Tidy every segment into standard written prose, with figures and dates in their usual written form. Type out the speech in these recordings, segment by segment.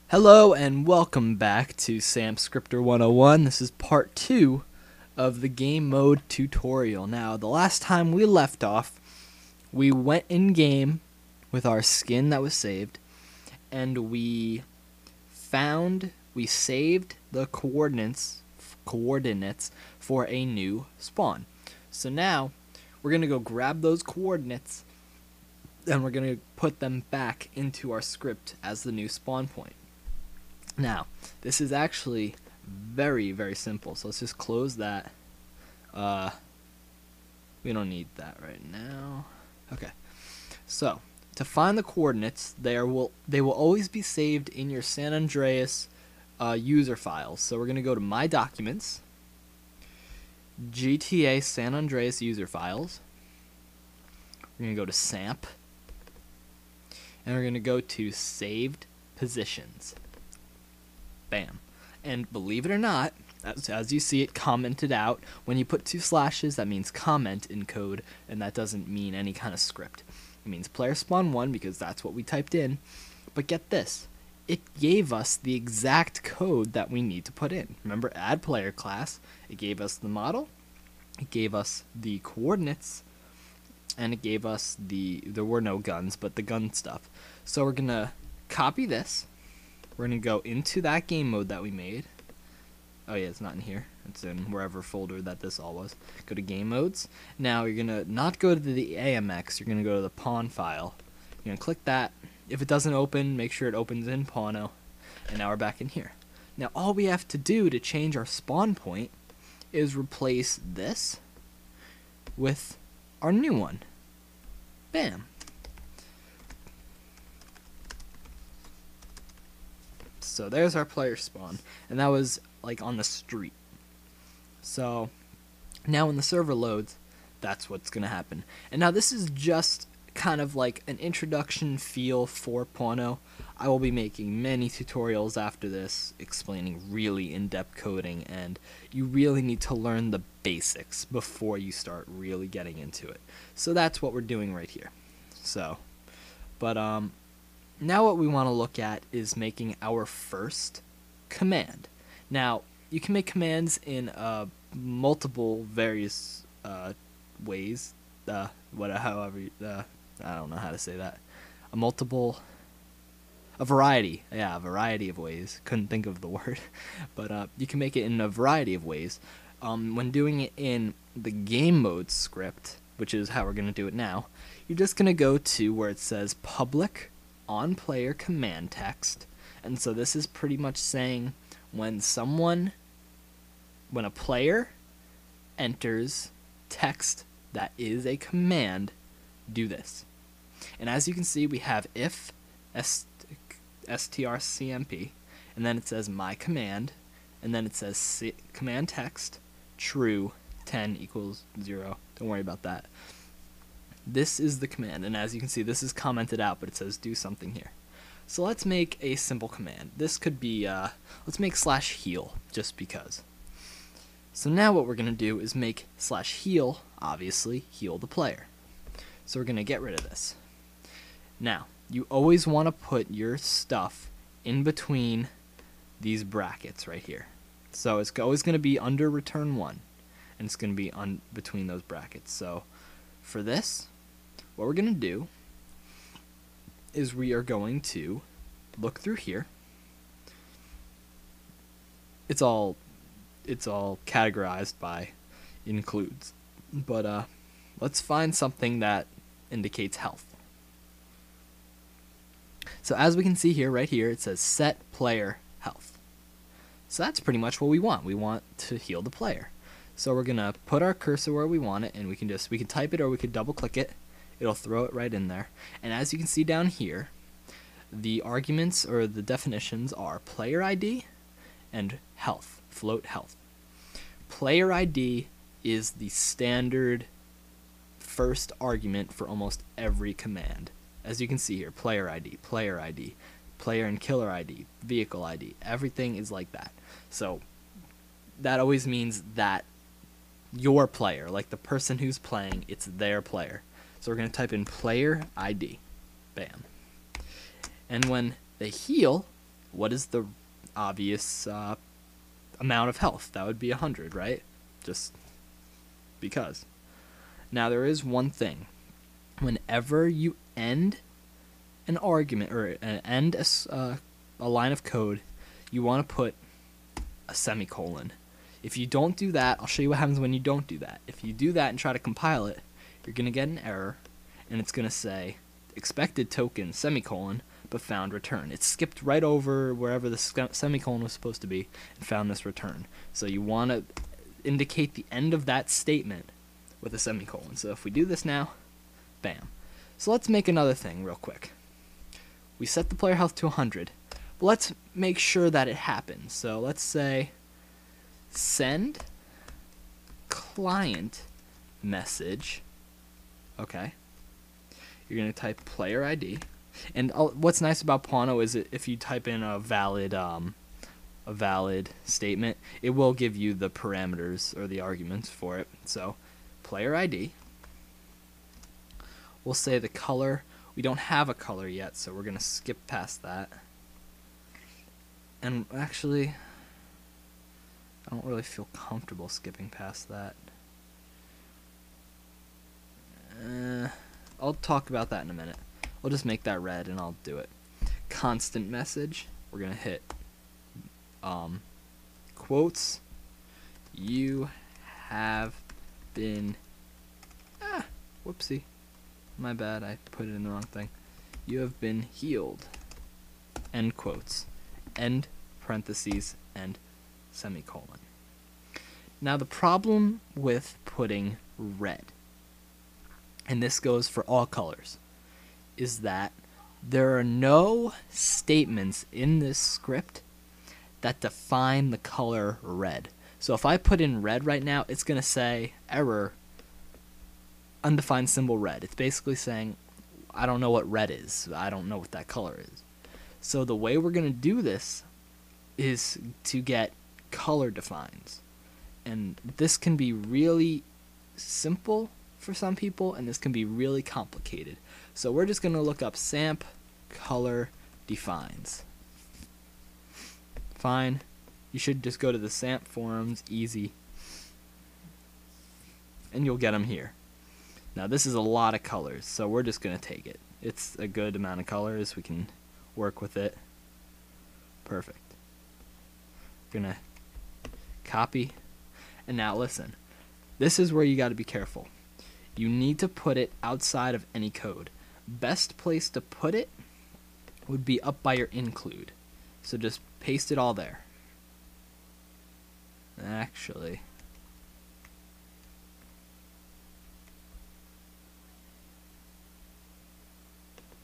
Hello and welcome back to SAMP Scripter 101. This is part 2 of the game mode tutorial. Now, the last time we left off, we went in game with our skin that was saved, and we saved the coordinates for a new spawn. So now we're going to go grab those coordinates and we're going to put them back into our script as the new spawn point. Now, this is actually very, very simple. So let's just close that. We don't need that right now. Okay. So, to find the coordinates, they will always be saved in your San Andreas user files. So we're going to go to My Documents, GTA San Andreas user files. We're going to go to SAMP, and we're going to go to Saved Positions. Bam. And believe it or not, as you see it commented out, when you put 2 slashes, that means comment in code, and that doesn't mean any kind of script. It means player spawn 1 because that's what we typed in. But get this, it gave us the exact code that we need to put in. Remember, add player class, it gave us the model, it gave us the coordinates, and it gave us there were no guns, but the gun stuff. So we're going to copy this. We're going to go into that game mode that we made. Oh yeah, it's not in here. It's in wherever folder that this all was. Go to Game Modes. Now you're going to not go to the AMX. You're going to go to the pawn file. You're going to click that. If it doesn't open, make sure it opens in Pawno. And now we're back in here. Now all we have to do to change our spawn point is replace this with our new one. Bam. So there's our player spawn, and that was like on the street. So now when the server loads, that's what's going to happen. And now this is just kind of like an introduction feel for Pawno. I will be making many tutorials after this explaining really in-depth coding, and you really need to learn the basics before you start really getting into it. So that's what we're doing right here. So, but now what we want to look at is making our first command. Now, you can make commands in multiple various ways. I don't know how to say that. A variety of ways. Couldn't think of the word. But you can make it in a variety of ways. When doing it in the game mode script, which is how we're going to do it now, you're just going to go to where it says public on player command text, and so this is pretty much saying when a player enters text that is a command, do this. And as you can see, we have if strcmp, and then it says my command, and then it says command text true 10 equals 0. Don't worry about that. This is the command, and as you can see, this is commented out, but it says do something here. So let's make a simple command. This could be, let's make /heal, just because. So now what we're going to do is make /heal, obviously, heal the player. So we're going to get rid of this. Now, you always want to put your stuff in between these brackets right here. So it's always going to be under return 1, and it's going to be between those brackets. So for this, what we're going to do is we are going to look through here. It's all categorized by includes, but let's find something that indicates health. So as we can see here, right here, it says set player health. So that's pretty much what we want. We want to heal the player. So we're gonna put our cursor where we want it, and we can type it, or we could double click it. It'll throw it right in there. And as you can see down here, the arguments or the definitions are player ID and health, float health. Player ID is the standard first argument for almost every command. As you can see here, player ID, player and killer ID, vehicle ID, everything is like that. So that always means that your player, like the person who's playing, it's their player. So we're going to type in player ID. Bam. And when they heal, what is the obvious amount of health? That would be 100, right? Just because. Now there is one thing. Whenever you end an argument or end a line of code, you want to put a semicolon. If you don't do that, I'll show you what happens when you don't do that. If you do that and try to compile it, you're going to get an error, and it's going to say expected token semicolon but found return. It skipped right over wherever the semicolon was supposed to be and found this return. So you want to indicate the end of that statement with a semicolon. So if we do this now, bam. So let's make another thing real quick. We set the player health to 100. But let's make sure that it happens. So let's say send client message. Okay. You're going to type player ID. And what's nice about Pwano is if you type in a valid statement, it will give you the parameters or the arguments for it. So player ID. We'll say the color. We don't have a color yet, so we're going to skip past that. And actually, I don't really feel comfortable skipping past that. I'll talk about that in a minute. I'll just make that red and I'll do it. Constant message. We're going to hit quotes. You have been... whoopsie. My bad, I put it in the wrong thing. You have been healed. End quotes. End parentheses and semicolon. Now the problem with putting red, and this goes for all colors, is that there are no statements in this script that define the color red. So if I put in red right now, it's going to say error, undefined symbol red. It's basically saying, I don't know what red is. I don't know what that color is. So the way we're going to do this is to get color defines. And this can be really simple for some people, and this can be really complicated. So we're just going to look up SAMP color defines. Fine. You should just go to the SAMP forums, easy. And you'll get them here. Now this is a lot of colors, so we're just going to take it. It's a good amount of colors. We can work with it. Perfect. Gonna copy. And now listen. This is where you got to be careful. You need to put it outside of any code. Best place to put it would be up by your include. So just paste it all there. Actually,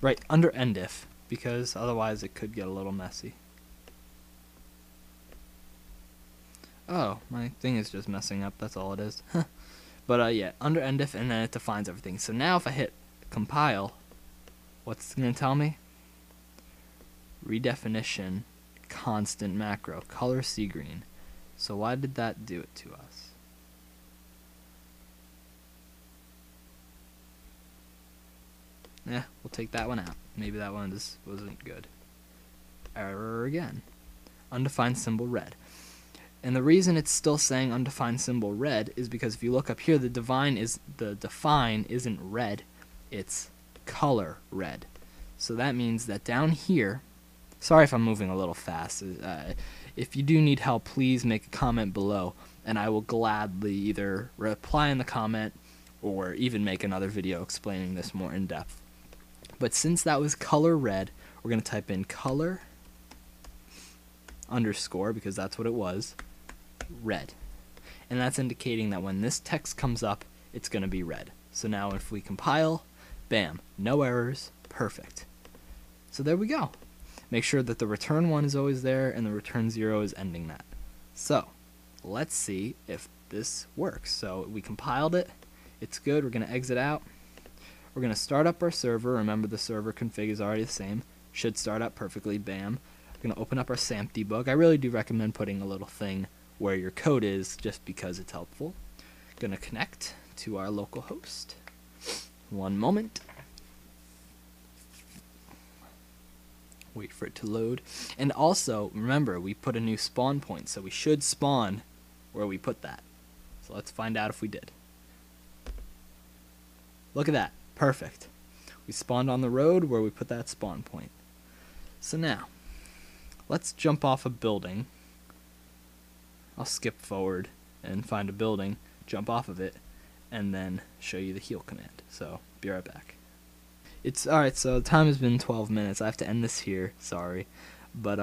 right under end if, because otherwise it could get a little messy. Oh, my thing is just messing up, that's all it is. But yeah, under end if, and then it defines everything. So now if I hit compile, what's it going to tell me? Redefinition, constant macro, color sea green. So why did that do it to us? Yeah, we'll take that one out. Maybe that one just wasn't good. Error again. Undefined symbol red. And the reason it's still saying undefined symbol red is because if you look up here, the define isn't red, it's color red. So that means that down here, sorry if I'm moving a little fast. If you do need help, please make a comment below, and I will gladly either reply in the comment or even make another video explaining this more in depth. But since that was color red, we're going to type in color underscore, because that's what it was, red. And that's indicating that when this text comes up, it's going to be red. So now if we compile, bam, no errors, perfect. So there we go. Make sure that the return 1 is always there and the return 0 is ending that. So let's see if this works. So we compiled it. It's good. We're going to exit out. We're going to start up our server. Remember, the server config is already the same. Should start up perfectly. Bam. We're going to open up our SAMP debug. I really do recommend putting a little thing where your code is just because it's helpful. Going to connect to our local host. One moment. Wait for it to load. And also, remember, we put a new spawn point, so we should spawn where we put that. So let's find out if we did. Look at that. Perfect. We spawned on the road where we put that spawn point. So now, let's jump off a building. I'll skip forward and find a building, jump off of it, and then show you the heal command. So, be right back. It's alright, so the time has been 12 minutes. I have to end this here, sorry. But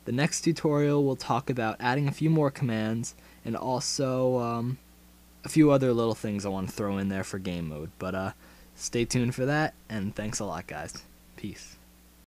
the next tutorial will talk about adding a few more commands and also a few other little things I want to throw in there for game mode. But stay tuned for that, and thanks a lot, guys. Peace.